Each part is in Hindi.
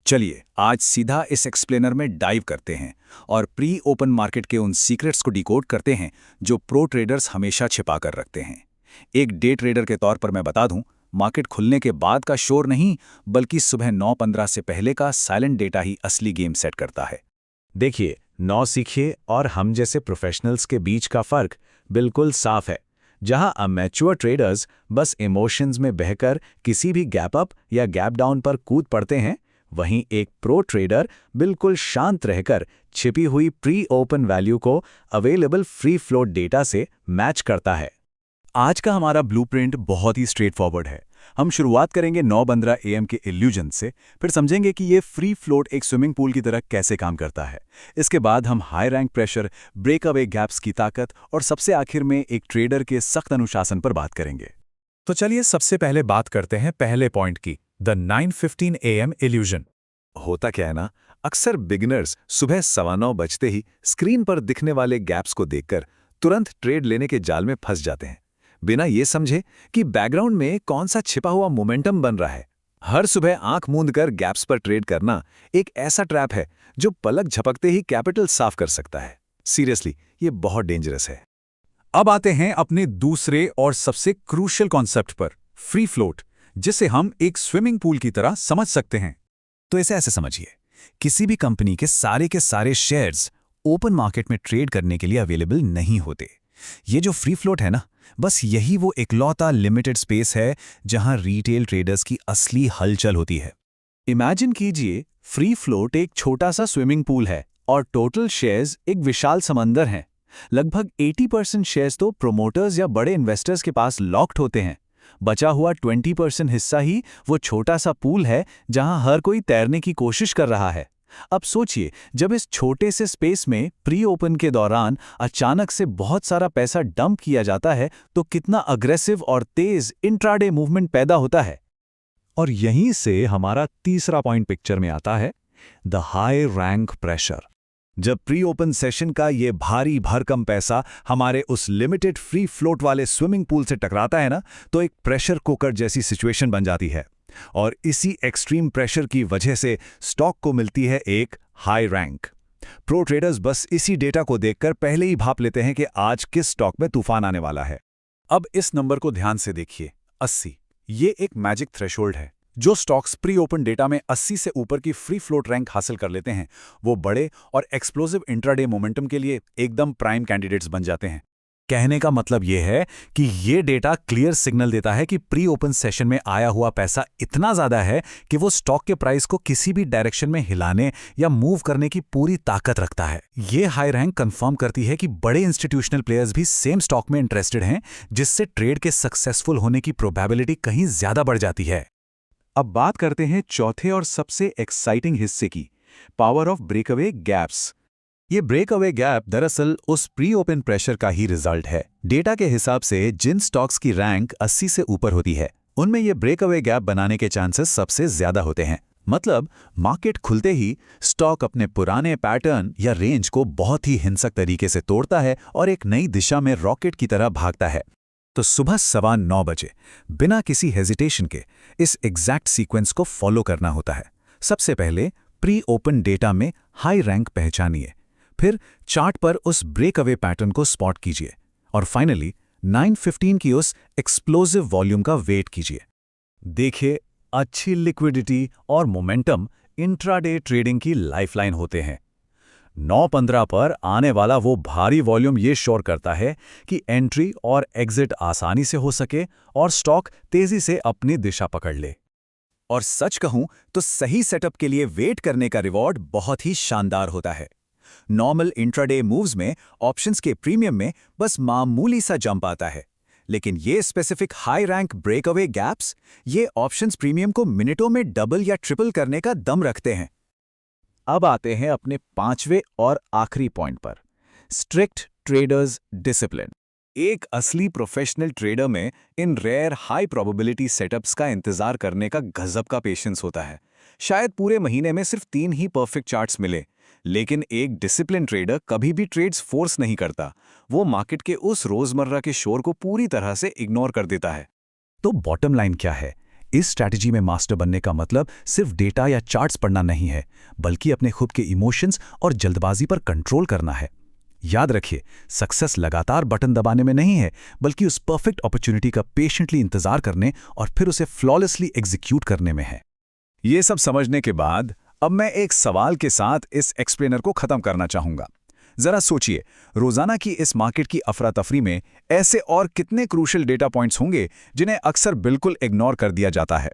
चलिए आज सीधा इस एक्सप्लेनर में डाइव करते हैं और प्री ओपन मार्केट के उन सीक्रेट्स को डिकोड करते हैं जो प्रो ट्रेडर्स हमेशा छिपा कर रखते हैं। एक डे ट्रेडर के तौर पर मैं बता दूं, मार्केट खुलने के बाद का शोर नहीं, बल्कि सुबह 9:15 से पहले का साइलेंट डेटा ही असली गेम सेट करता है। देखिए, नौ सीखिए और हम जैसे प्रोफेशनल्स के बीच का फर्क बिल्कुल साफ है। जहां अमेच्योर ट्रेडर्स बस इमोशंस में बहकर किसी भी गैप अप या गैप डाउन पर कूद पड़ते हैं, वहीं एक प्रो ट्रेडर बिल्कुल शांत रहकर छिपी हुई प्री ओपन वैल्यू को अवेलेबल फ्री फ्लोट डेटा से मैच करता है। आज का हमारा ब्लूप्रिंट बहुत ही स्ट्रेट फॉरवर्ड है। हम शुरुआत करेंगे 9:15 AM के इल्यूजन से, फिर समझेंगे कि ये फ्री फ्लोट एक स्विमिंग पूल की तरह कैसे काम करता है। इसके बाद हम high rank pressure, breakaway gaps की ताकत और सबसे आखिर में एक ट्रेडर के सख्त अनुशासन पर बात करेंगे। तो चलिए सबसे पहले बात करते हैं पहले पॉइंट की, द 9:15 AM इल्यूजन। होता क्या है ना, अक्सर बिगिनर्स सुबह 9:15 बजते ही स्क्रीन पर दिखने वाले गैप्स को देखकर तुरंत ट्रेड लेने के जाल में फंस जाते हैं, बिना ये समझे कि बैकग्राउंड में कौन सा छिपा हुआ मोमेंटम बन रहा है। हर सुबह आंख मूंद कर गैप्स पर ट्रेड करना एक ऐसा ट्रैप है जो पलक झपकते ही कैपिटल साफ कर सकता है। सीरियसली, ये बहुत डेंजरस है। अब आते हैं अपने दूसरे और सबसे क्रूशियल कॉन्सेप्ट पर, फ्री फ्लोट, जिसे हम एक स्विमिंग पूल की तरह समझ सकते हैं। तो इसे ऐसे समझिए, किसी भी कंपनी के सारे शेयर्स ओपन मार्केट में ट्रेड करने के लिए अवेलेबल नहीं होते। ये जो फ्री फ्लोट है ना, बस यही वो इकलौता लिमिटेड स्पेस है जहां रिटेल ट्रेडर्स की असली हलचल होती है। इमेजिन कीजिए, फ्री फ्लोट एक छोटा सा स्विमिंग पूल है और टोटल शेयर्स एक विशाल समंदर हैं। लगभग 80% शेयर्स तो प्रोमोटर्स या बड़े इन्वेस्टर्स के पास लॉक्ड होते हैं। बचा हुआ 20% हिस्सा ही वो छोटा सा पूल है जहां हर कोई तैरने की कोशिश कर रहा है। अब सोचिए, जब इस छोटे से स्पेस में प्री ओपन के दौरान अचानक से बहुत सारा पैसा डंप किया जाता है, तो कितना अग्रेसिव और तेज इंट्राडे मूवमेंट पैदा होता है। और यहीं से हमारा तीसरा पॉइंट पिक्चर में आता है, द हाई रैंक प्रेशर। जब प्री ओपन सेशन का ये भारी भरकम पैसा हमारे उस लिमिटेड फ्री फ्लोट वाले स्विमिंग पूल से टकराता है ना, तो एक प्रेशर कुकर जैसी सिचुएशन बन जाती है। और इसी एक्सट्रीम प्रेशर की वजह से स्टॉक को मिलती है एक हाई रैंक। प्रो ट्रेडर्स बस इसी डेटा को देखकर पहले ही भाप लेते हैं कि आज किस स्टॉक में तूफान आने वाला है। अब इस नंबर को ध्यान से देखिए, 80। ये एक मैजिक थ्रेशोल्ड है। जो स्टॉक्स प्री ओपन डेटा में 80 से ऊपर की फ्री फ्लोट रैंक हासिल कर लेते हैं, वो बड़े और एक्सप्लोसिव इंट्राडे मोमेंटम के लिए एकदम प्राइम कैंडिडेट्स बन जाते हैं। कहने का मतलब ये है कि ये डेटा क्लियर सिग्नल देता है कि प्री ओपन सेशन में आया हुआ पैसा इतना ज्यादा है कि वो स्टॉक के प्राइस को किसी भी डायरेक्शन में हिलाने या मूव करने की पूरी ताकत रखता है। ये हाई रैंक कंफर्म करती है कि बड़े इंस्टीट्यूशनल प्लेयर्स भी सेम स्टॉक में इंटरेस्टेड हैं, जिससे ट्रेड के सक्सेसफुल होने की प्रोबेबिलिटी कहीं ज्यादा बढ़ जाती है। अब बात करते हैं चौथे और सबसे एक्साइटिंग हिस्से की, पावर ऑफ ब्रेकअवे गैप्स। ये ब्रेकअवे गैप दरअसल उस प्री ओपन प्रेशर का ही रिजल्ट है। डेटा के हिसाब से जिन स्टॉक्स की रैंक 80 से ऊपर होती है, उनमें ये ब्रेकअवे गैप बनाने के चांसेस सबसे ज्यादा होते हैं। मतलब मार्केट खुलते ही स्टॉक अपने पुराने पैटर्न या रेंज को बहुत ही हिंसक तरीके से तोड़ता है और एक नई दिशा में रॉकेट की तरह भागता है। तो सुबह 9:15 बजे बिना किसी हेजिटेशन के इस एग्जैक्ट सीक्वेंस को फॉलो करना होता है। सबसे पहले प्री ओपन डेटा में हाई रैंक पहचानिए, फिर चार्ट पर उस ब्रेकअवे पैटर्न को स्पॉट कीजिए और फाइनली 9:15 की उस एक्सप्लोसिव वॉल्यूम का वेट कीजिए। देखिए, अच्छी लिक्विडिटी और मोमेंटम इंट्राडे ट्रेडिंग की लाइफलाइन होते हैं। 9:15 पर आने वाला वो भारी वॉल्यूम ये श्योर करता है कि एंट्री और एग्जिट आसानी से हो सके और स्टॉक तेजी से अपनी दिशा पकड़ ले। और सच कहूं तो सही सेटअप के लिए वेट करने का रिवॉर्ड बहुत ही शानदार होता है। नॉर्मल इंट्राडे मूव्स में ऑप्शंस के प्रीमियम में बस मामूली सा जंप आता है, लेकिन ये specific high rank breakaway gaps ये ऑप्शंस प्रीमियम को मिनटों में डबल या ट्रिपल करने का दम रखते हैं। अब आते हैं अपने पांचवें और आखिरी पॉइंट पर, स्ट्रिक्ट ट्रेडर्स डिसिप्लिन। एक असली प्रोफेशनल ट्रेडर में इन रेयर हाई प्रोबेबिलिटी सेटअप्स का इंतजार करने का गजब का पेशेंस होता है। शायद पूरे महीने में सिर्फ 3 ही परफेक्ट चार्ट्स मिले, लेकिन एक डिसिप्लिन ट्रेडर कभी भी ट्रेड्स फोर्स नहीं करता। वो मार्केट के उस रोजमर्रा के शोर को पूरी तरह से इग्नोर कर देता है। तो बॉटम लाइन क्या है? इस स्ट्रैटेजी में मास्टर बनने का मतलब सिर्फ डेटा या चार्ट्स पढ़ना नहीं है, बल्कि अपने खुद के इमोशंस और जल्दबाजी पर कंट्रोल करना है। याद रखिए, सक्सेस लगातार बटन दबाने में नहीं है, बल्कि उस परफेक्ट अपॉर्चुनिटी का पेशेंटली इंतजार करने और फिर उसे फ्लॉलेसली एग्जीक्यूट करने में है। ये सब समझने के बाद अब मैं एक सवाल के साथ इस एक्सप्लेनर को खत्म करना चाहूंगा। जरा सोचिए, रोजाना की इस मार्केट की अफरा तफरी में ऐसे और कितने क्रूशियल डेटा पॉइंट्स होंगे जिन्हें अक्सर बिल्कुल इग्नोर कर दिया जाता है।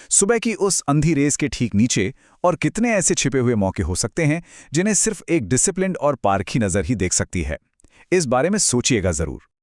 सुबह की उस अंधी रेस के ठीक नीचे और कितने ऐसे छिपे हुए मौके हो सकते हैं जिन्हें सिर्फ एक डिसिप्लिन्ड और पारखी नजर ही देख सकती है। इस बारे में सोचिएगा जरूर।